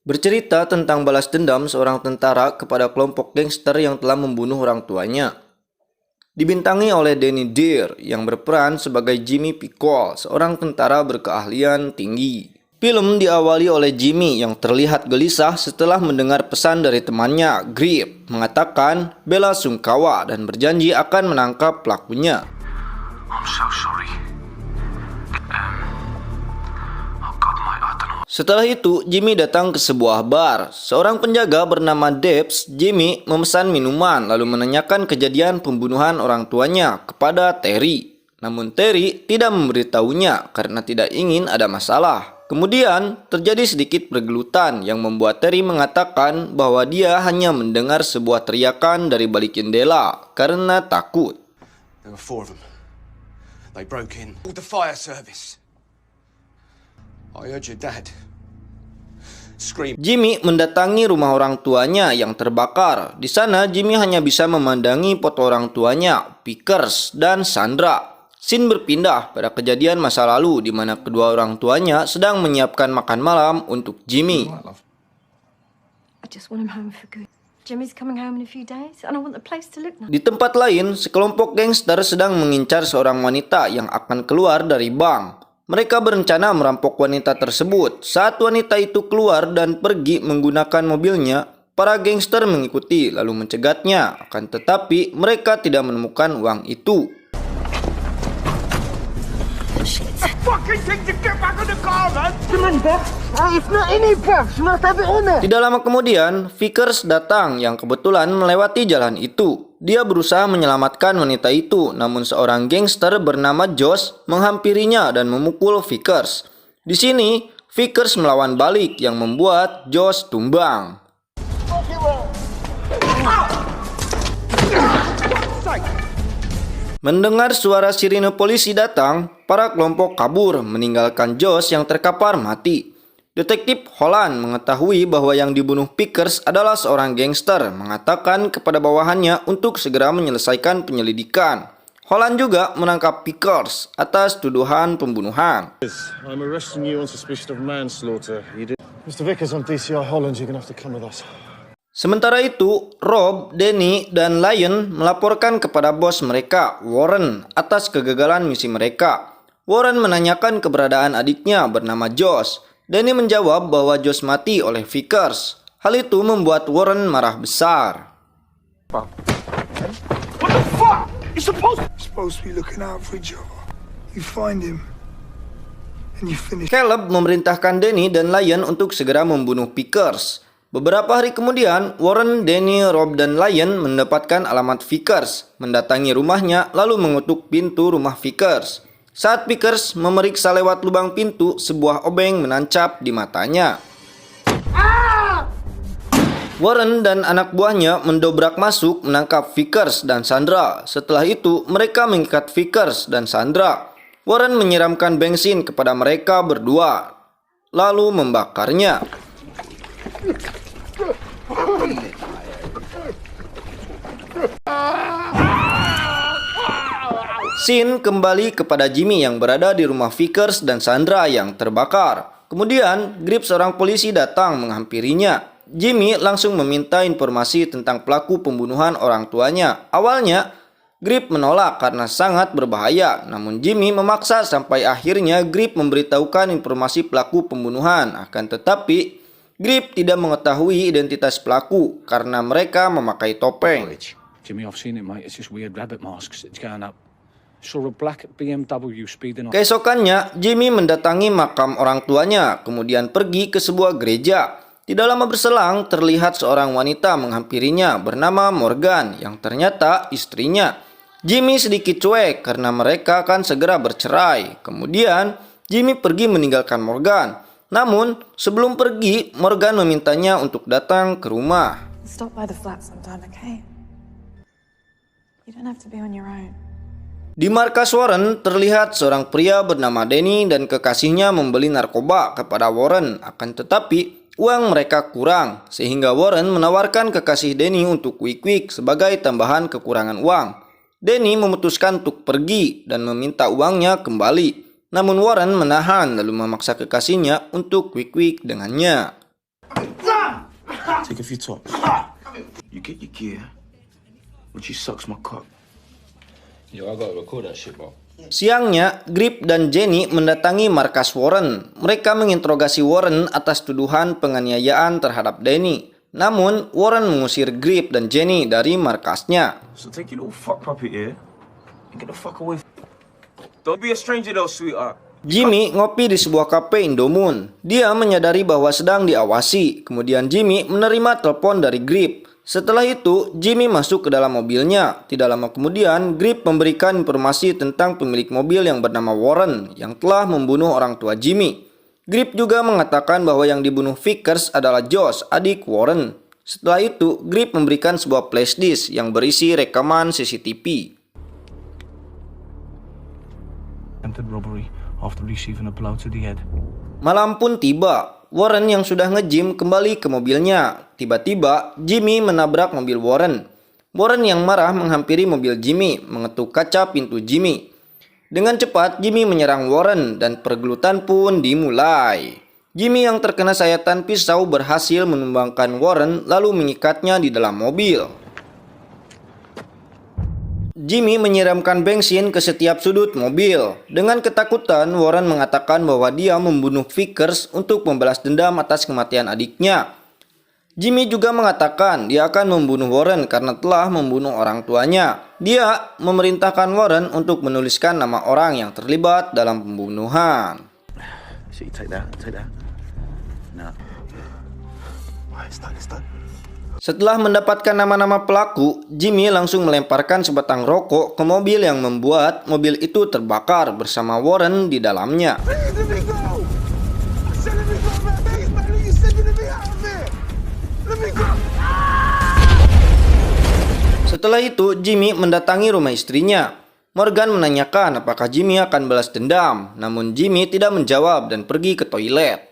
Bercerita tentang balas dendam seorang tentara kepada kelompok gangster yang telah membunuh orang tuanya. Dibintangi oleh Danny Dare yang berperan sebagai Jimmy Pickle, seorang tentara berkeahlian tinggi. Film diawali oleh Jimmy yang terlihat gelisah setelah mendengar pesan dari temannya, Grip, mengatakan bela sungkawa dan berjanji akan menangkap pelakunya. I'm so sorry. Setelah itu, Jimmy datang ke sebuah bar. Seorang penjaga bernama Debs, Jimmy memesan minuman lalu menanyakan kejadian pembunuhan orang tuanya kepada Terry. Namun Terry tidak memberitahunya karena tidak ingin ada masalah. Kemudian terjadi sedikit pergelutan yang membuat Terry mengatakan bahwa dia hanya mendengar sebuah teriakan dari balik jendela karena takut. There were 4 of them. They broke in. Called the fire service. I heard your dad scream. Jimmy mendatangi rumah orang tuanya yang terbakar. Di sana Jimmy hanya bisa memandangi foto orang tuanya, Vickers dan Sandra. Scene berpindah pada kejadian masa lalu di mana kedua orang tuanya sedang menyiapkan makan malam untuk Jimmy. I just want him home for good. Jimmy's coming home in a few days and I want the place to look nice. Di tempat lain, sekelompok gangster sedang mengincar seorang wanita yang akan keluar dari bank. Mereka berencana merampok wanita tersebut. Saat wanita itu keluar dan pergi menggunakan mobilnya, para gangster mengikuti lalu mencegatnya. Akan tetapi mereka tidak menemukan uang itu. Tidak lama kemudian, Vickers datang yang kebetulan melewati jalan itu. Dia berusaha menyelamatkan wanita itu, namun seorang gangster bernama Josh menghampirinya dan memukul Vickers. Di sini, Vickers melawan balik yang membuat Josh tumbang. Mendengar suara sirine polisi datang, para kelompok kabur meninggalkan Josh yang terkapar mati. Detektif Holland mengetahui bahwa yang dibunuh Vickers adalah seorang gangster, mengatakan kepada bawahannya untuk segera menyelesaikan penyelidikan. Holland juga menangkap Vickers atas tuduhan pembunuhan. I'm arresting you on suspicion of manslaughter. Mr. Vickers on DCI Holland, you're gonna have to come with us. Sementara itu, Rob, Danny, dan Lion melaporkan kepada bos mereka, Warren, atas kegagalan misi mereka. Warren menanyakan keberadaan adiknya bernama Josh. Danny menjawab bahwa Josh mati oleh Vickers. Hal itu membuat Warren marah besar. What the fuck? You're supposed to be looking out for each other. You find him and you finish. Caleb memerintahkan Danny dan Lion untuk segera membunuh Vickers. Beberapa hari kemudian, Warren, Danny, Rob, dan Lion mendapatkan alamat Vickers, mendatangi rumahnya lalu mengetuk pintu rumah Vickers. Saat Vickers memeriksa lewat lubang pintu, sebuah obeng menancap di matanya. Warren dan anak buahnya mendobrak masuk menangkap Vickers dan Sandra. Setelah itu, mereka mengikat Vickers dan Sandra. Warren menyiramkan bensin kepada mereka berdua, lalu membakarnya. Scene kembali kepada Jimmy yang berada di rumah Vickers dan Sandra yang terbakar. Kemudian, Grip seorang polisi datang menghampirinya. Jimmy langsung meminta informasi tentang pelaku pembunuhan orang tuanya. Awalnya, Grip menolak karena sangat berbahaya. Namun Jimmy memaksa sampai akhirnya Grip memberitahukan informasi pelaku pembunuhan. Akan tetapi, Grip tidak mengetahui identitas pelaku karena mereka memakai topeng. Jimmy, I've seen it, mate. It's just weird rabbit masks. It's going up. Saw a black BMW speeding. Keesokannya, Jimmy mendatangi makam orang tuanya, kemudian pergi ke sebuah gereja. Tidak lama berselang, terlihat seorang wanita menghampirinya bernama Morgan, yang ternyata istrinya. Jimmy sedikit cuek karena mereka akan segera bercerai. Kemudian, Jimmy pergi meninggalkan Morgan. Namun, sebelum pergi, Morgan memintanya untuk datang ke rumah. Stop by the flat sometime, okay? You don't have to be on your own. Di markas Warren, terlihat seorang pria bernama Danny dan kekasihnya membeli narkoba kepada Warren. Akan tetapi, uang mereka kurang, sehingga Warren menawarkan kekasih Danny untuk quick-quick sebagai tambahan kekurangan uang. Danny memutuskan untuk pergi dan meminta uangnya kembali. Namun Warren menahan lalu memaksa kekasihnya untuk quick dengannya. Take a few tops. You get your gear, when she sucks my cock. Yo, I gotta record that shit, bro. Siangnya, Grip dan Jenny mendatangi markas Warren. Mereka menginterogasi Warren atas tuduhan penganiayaan terhadap Danny. Namun, Warren mengusir Grip dan Jenny dari markasnya. So take your little fuck puppet here and get the fuck away. Don't be a stranger though, sweetheart. Jimmy ngopi di sebuah kafe Indomoon. Dia menyadari bahwa sedang diawasi. Kemudian Jimmy menerima telepon dari Grip. Setelah itu, Jimmy masuk ke dalam mobilnya. Tidak lama kemudian, Grip memberikan informasi tentang pemilik mobil yang bernama Warren yang telah membunuh orang tua Jimmy. Grip juga mengatakan bahwa yang dibunuh Vickers adalah Josh, adik Warren. Setelah itu, Grip memberikan sebuah flash disk yang berisi rekaman CCTV. Attempted robbery after receiving a blow to the head. Malam pun tiba. Warren yang sudah nge-gym kembali ke mobilnya. Tiba-tiba, Jimmy menabrak mobil Warren. Warren yang marah menghampiri mobil Jimmy, mengetuk kaca pintu Jimmy. Dengan cepat, Jimmy menyerang Warren dan pergelutan pun dimulai. Jimmy yang terkena sayatan pisau berhasil menumbangkan Warren lalu mengikatnya di dalam mobil. Jimmy menyiramkan bensin ke setiap sudut mobil. Dengan ketakutan, Warren mengatakan bahwa dia membunuh Vickers untuk membalas dendam atas kematian adiknya. Jimmy juga mengatakan dia akan membunuh Warren karena telah membunuh orang tuanya. Dia memerintahkan Warren untuk menuliskan nama orang yang terlibat dalam pembunuhan. So you take that. No. It's done. Setelah mendapatkan nama-nama pelaku, Jimmy langsung melemparkan sebatang rokok ke mobil yang membuat mobil itu terbakar bersama Warren di dalamnya. Setelah itu, Jimmy mendatangi rumah istrinya. Morgan menanyakan apakah Jimmy akan balas dendam, namun Jimmy tidak menjawab dan pergi ke toilet.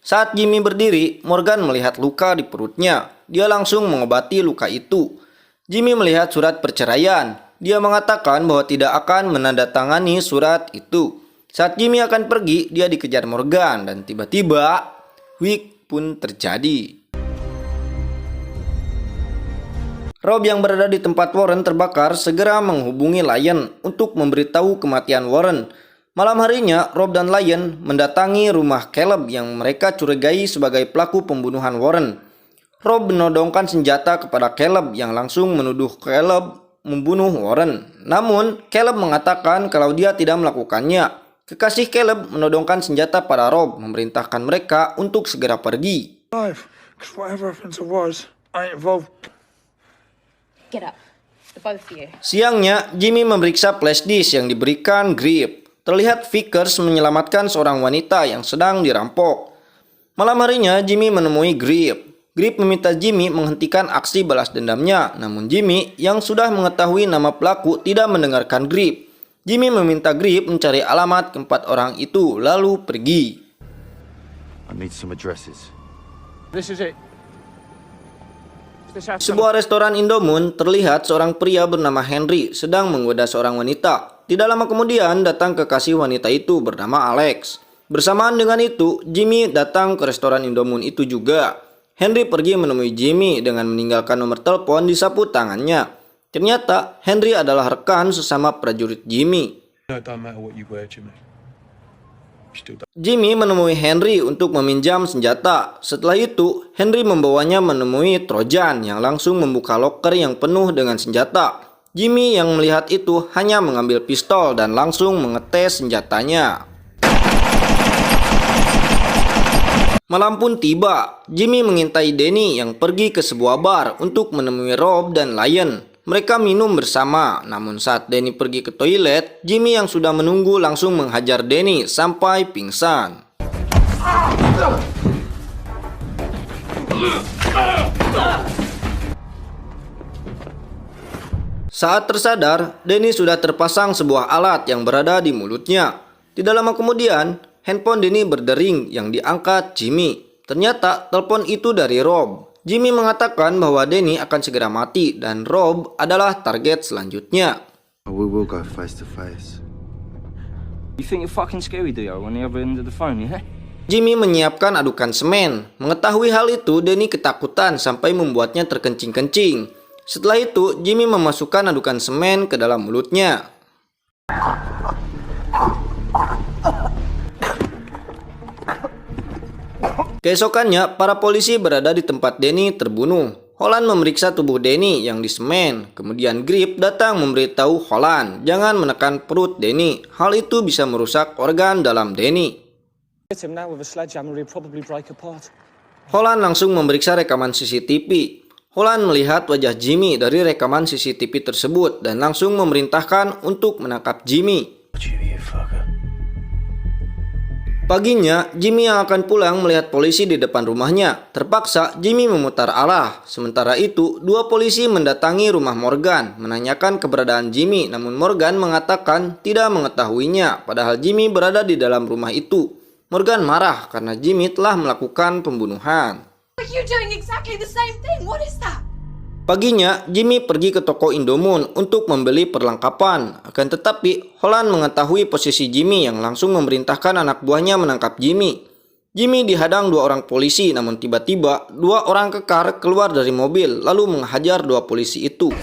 Saat Jimmy berdiri, Morgan melihat luka di perutnya. Dia langsung mengobati luka itu. Jimmy melihat surat perceraian. Dia mengatakan bahwa tidak akan menandatangani surat itu. Saat Jimmy akan pergi, dia dikejar Morgan dan tiba-tiba Wick pun terjadi. Rob yang berada di tempat Warren terbakar segera menghubungi Lion untuk memberitahu kematian Warren. Malam harinya, Rob dan Lion mendatangi rumah Caleb yang mereka curigai sebagai pelaku pembunuhan Warren. Rob menodongkan senjata kepada Caleb yang langsung menuduh Caleb membunuh Warren. Namun, Caleb mengatakan kalau dia tidak melakukannya. Kekasih Caleb menodongkan senjata pada Rob, memerintahkan mereka untuk segera pergi. Alive, because whatever happened to was, I ain't involved. Get up. The both of you. Siangnya, Jimmy memeriksa flash disk yang diberikan Grip. Terlihat Vickers menyelamatkan seorang wanita yang sedang dirampok. Malam harinya, Jimmy menemui Grip. Grip meminta Jimmy menghentikan aksi balas dendamnya. Namun Jimmy yang sudah mengetahui nama pelaku tidak mendengarkan Grip. Jimmy meminta Grip mencari alamat keempat orang itu lalu pergi. I need some addresses. This is it. Sebuah restoran Indomoon terlihat seorang pria bernama Henry sedang menggoda seorang wanita. Tidak lama kemudian datang kekasih wanita itu bernama Alex. Bersamaan dengan itu, Jimmy datang ke restoran Indomoon itu juga. Henry pergi menemui Jimmy dengan meninggalkan nomor telepon di sapu tangannya. Ternyata Henry adalah rekan sesama prajurit Jimmy. No, it don't matter what you wear, Jimmy. Jimmy menemui Henry untuk meminjam senjata. Setelah itu, Henry membawanya menemui Trojan yang langsung membuka loker yang penuh dengan senjata. Jimmy yang melihat itu hanya mengambil pistol dan langsung mengetes senjatanya. Malam pun tiba. Jimmy mengintai Danny yang pergi ke sebuah bar untuk menemui Rob dan Lion. Mereka minum bersama, namun saat Danny pergi ke toilet, Jimmy yang sudah menunggu langsung menghajar Danny sampai pingsan. Saat tersadar, Danny sudah terpasang sebuah alat yang berada di mulutnya. Tidak lama kemudian, handphone Danny berdering yang diangkat Jimmy. Ternyata telepon itu dari Rob. Jimmy mengatakan bahwa Danny akan segera mati dan Rob adalah target selanjutnya. We will go face to face. You think you're fucking scary, do you, on the other end of the phone, yeah? Jimmy menyiapkan adukan semen. Mengetahui hal itu, Danny ketakutan sampai membuatnya terkencing-kencing. Setelah itu, Jimmy memasukkan adukan semen ke dalam mulutnya. Keesokannya, para polisi berada di tempat Danny terbunuh. Holland memeriksa tubuh Danny yang disemen. Kemudian Grip datang memberitahu Holland jangan menekan perut Danny. Hal itu bisa merusak organ dalam Danny. Hit him now with a sledgehammer, he'll probably break apart. Holland langsung memeriksa rekaman CCTV. Holland melihat wajah Jimmy dari rekaman CCTV tersebut dan langsung memerintahkan untuk menangkap Jimmy. Paginya, Jimmy yang akan pulang melihat polisi di depan rumahnya. Terpaksa, Jimmy memutar arah. Sementara itu, dua polisi mendatangi rumah Morgan, menanyakan keberadaan Jimmy, namun Morgan mengatakan tidak mengetahuinya, padahal Jimmy berada di dalam rumah itu. Morgan marah karena Jimmy telah melakukan pembunuhan. You're doing exactly the same thing. What is that? Paginya, Jimmy pergi ke toko Indomoon untuk membeli perlengkapan. Akan tetapi, Holland mengetahui posisi Jimmy yang langsung memerintahkan anak buahnya menangkap Jimmy. Jimmy dihadang dua orang polisi, namun tiba-tiba dua orang kekar keluar dari mobil lalu menghajar dua polisi itu.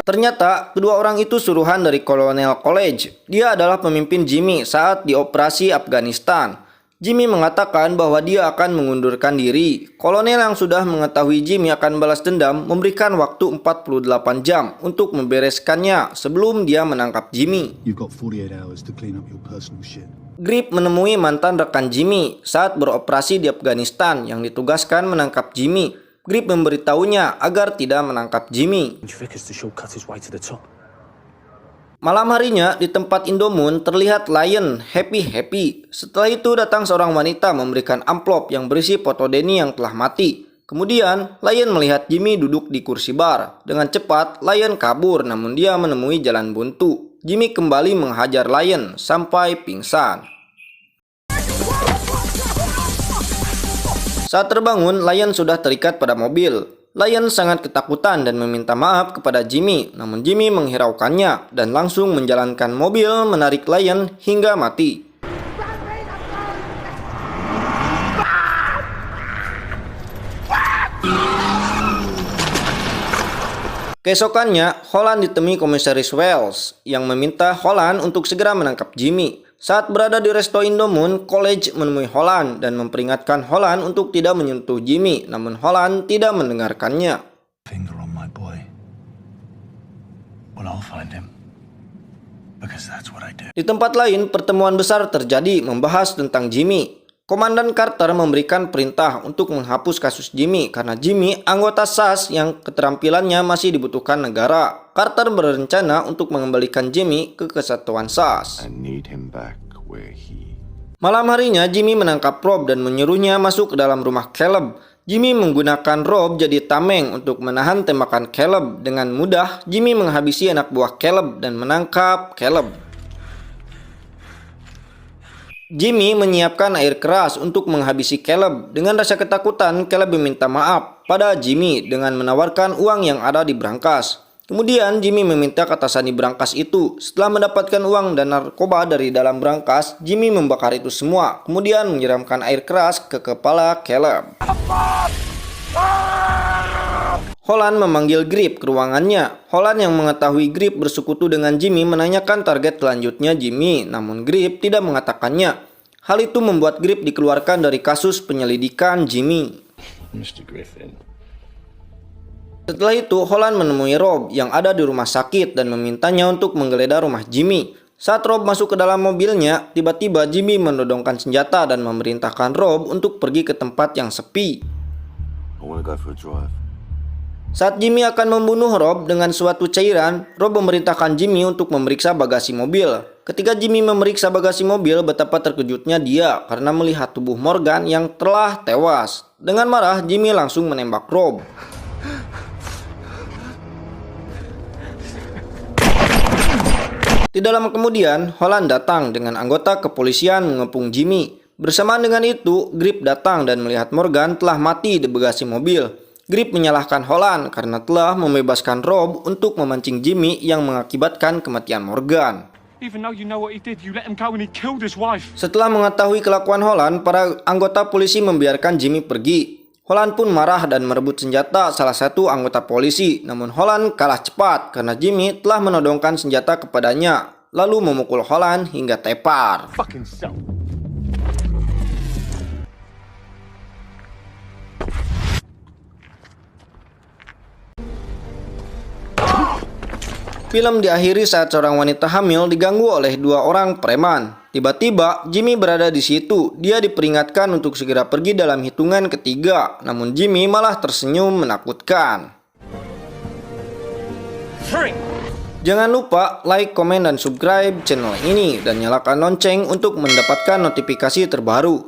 Ternyata, kedua orang itu suruhan dari Kolonel College. Dia adalah pemimpin Jimmy saat di operasi Afghanistan. Jimmy mengatakan bahwa dia akan mengundurkan diri. Kolonel yang sudah mengetahui Jimmy akan balas dendam memberikan waktu 48 jam untuk membereskannya sebelum dia menangkap Jimmy. You've got 48 hours to clean up your personal shit. Grip menemui mantan rekan Jimmy saat beroperasi di Afghanistan yang ditugaskan menangkap Jimmy. Grip memberitahunya agar tidak menangkap Jimmy. Do you think it's the shortcut his way to the top? Malam harinya di tempat Indomoon terlihat Lion happy-happy. Setelah itu datang seorang wanita memberikan amplop yang berisi foto Danny yang telah mati. Kemudian Lion melihat Jimmy duduk di kursi bar. Dengan cepat Lion kabur namun dia menemui jalan buntu. Jimmy kembali menghajar Lion sampai pingsan. Saat terbangun, Lion sudah terikat pada mobil. Lion sangat ketakutan dan meminta maaf kepada Jimmy, namun Jimmy menghiraukannya dan langsung menjalankan mobil menarik Lion hingga mati. Keesokannya, Holland ditemui Komisaris Wells yang meminta Holland untuk segera menangkap Jimmy. Saat berada di resto Indomoon, College menemui Holland dan memperingatkan Holland untuk tidak menyentuh Jimmy, namun Holland tidak mendengarkannya. Finger on my boy. Well, I'll find him. Because that's what I do. Di tempat lain, pertemuan besar terjadi membahas tentang Jimmy. Komandan Carter memberikan perintah untuk menghapus kasus Jimmy karena Jimmy anggota SAS yang keterampilannya masih dibutuhkan negara. Carter berencana untuk mengembalikan Jimmy ke kesatuan SAS. I need him back where he... Malam harinya, Jimmy menangkap Rob dan menyuruhnya masuk ke dalam rumah Caleb. Jimmy menggunakan Rob jadi tameng untuk menahan tembakan Caleb. Dengan mudah, Jimmy menghabisi anak buah Caleb dan menangkap Caleb. Jimmy menyiapkan air keras untuk menghabisi Caleb. Dengan rasa ketakutan, Caleb meminta maaf pada Jimmy dengan menawarkan uang yang ada di brankas. Kemudian Jimmy meminta ke atasan di brankas itu. Setelah mendapatkan uang dan narkoba dari dalam brankas, Jimmy membakar itu semua. Kemudian menyiramkan air keras ke kepala Caleb. Holland memanggil Grip ke ruangannya. Holland yang mengetahui Grip bersekutu dengan Jimmy menanyakan target selanjutnya Jimmy, namun Grip tidak mengatakannya. Hal itu membuat Grip dikeluarkan dari kasus penyelidikan Jimmy. Mr. Griffin. Setelah itu, Holland menemui Rob yang ada di rumah sakit dan memintanya untuk menggeledah rumah Jimmy. Saat Rob masuk ke dalam mobilnya, tiba-tiba Jimmy menodongkan senjata dan memerintahkan Rob untuk pergi ke tempat yang sepi. I wanna go for a drive. Saat Jimmy akan membunuh Rob dengan suatu cairan, Rob memerintahkan Jimmy untuk memeriksa bagasi mobil. Ketika Jimmy memeriksa bagasi mobil, betapa terkejutnya dia karena melihat tubuh Morgan yang telah tewas. Dengan marah, Jimmy langsung menembak Rob. Tidak lama kemudian, Holland datang dengan anggota kepolisian mengepung Jimmy. Bersamaan dengan itu, Grip datang dan melihat Morgan telah mati di bagasi mobil. Grip menyalahkan Holland karena telah membebaskan Rob untuk memancing Jimmy yang mengakibatkan kematian Morgan. Even though you know what he did, you let him go and he killed his wife. Setelah mengetahui kelakuan Holland, para anggota polisi membiarkan Jimmy pergi. Holland pun marah dan merebut senjata salah satu anggota polisi. Namun Holland kalah cepat karena Jimmy telah menodongkan senjata kepadanya, lalu memukul Holland hingga tepar. Fucking self. Film diakhiri saat seorang wanita hamil diganggu oleh dua orang preman. Tiba-tiba Jimmy berada di situ. Dia diperingatkan untuk segera pergi dalam hitungan ketiga. Namun Jimmy malah tersenyum menakutkan. Jangan lupa like, komen, dan subscribe channel ini dan nyalakan lonceng untuk mendapatkan notifikasi terbaru.